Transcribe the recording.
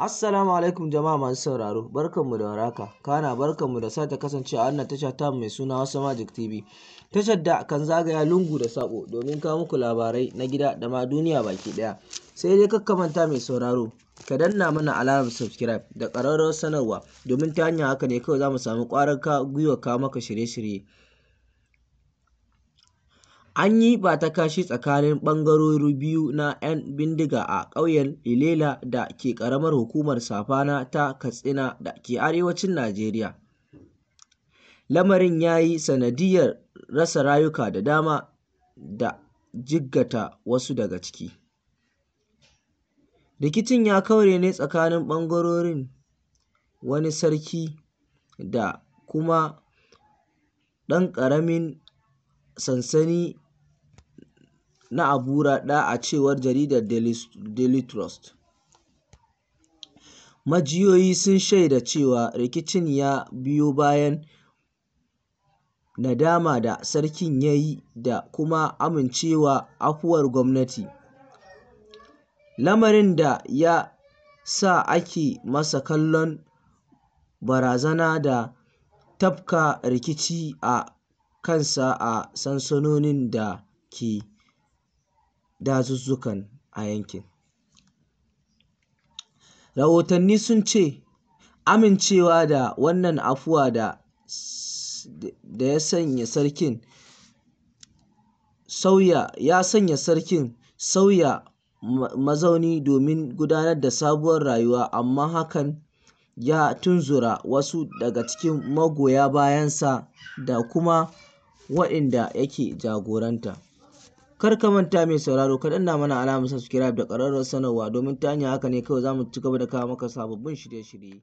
Assalamu alaikum jama'a masu sauraro, barkanmu da warhaka, kana barkanmu da sake kasancewa a wannan tasha tamu mai suna Hausa Magic TV. Tashar da kan zagaya lungu da saƙo domin kawo muku labarai na gida da ma duniya baki ɗaya. Sai dai kakka manta mai sauraro, ka danna mana alamar subscribe da ƙararrawar sanarwa domin ta hanyar haka ne kawai za mu samu ƙwarin gwiwa kawo maka shirye-shirye. An yi ba-ta-kashi tsakanin bangarori biyu na 'yan bindiga a ƙauyen Ilela da ke ƙaramar hukumar Safana ta Katsina da ke arewacin Najeriya. Lamarin ya yi sanadiyyar rasa rayuka da dama da jikkata wasu daga ciki. Rikicin ya kaure ne tsakanin bangarorin, wani sarki da kuma ɗan ƙaramin sansani na Abu-Raɗa, a cewar jaridar Daily Trust. Majiyoyi sun shaida cewa rikicin ya biyo bayan nadama da sarkin ya yi da kuma amincewa afuwar gwamnati, lamarin da ya sa ake masa kallon barazana da tafka rikici a kansa a sansanonin da ke dazuzzukan a yankin. Rahotanni sun ce amincewa da wannan afuwa da ya sanya sarkin sauya mazauni domin gudanar da sabuwar rayuwa, amma hakan ya tunzura wasu daga cikin magoya bayansa da kuma waɗanda yake jagoranta. Kar ka manta mai sauraro, ka danna mana alamar subscribe da ƙararrawar sanarwa domin ta hanyar haka ne kawai za mu ci gaba da kawo maka sababbin shirye-shirye.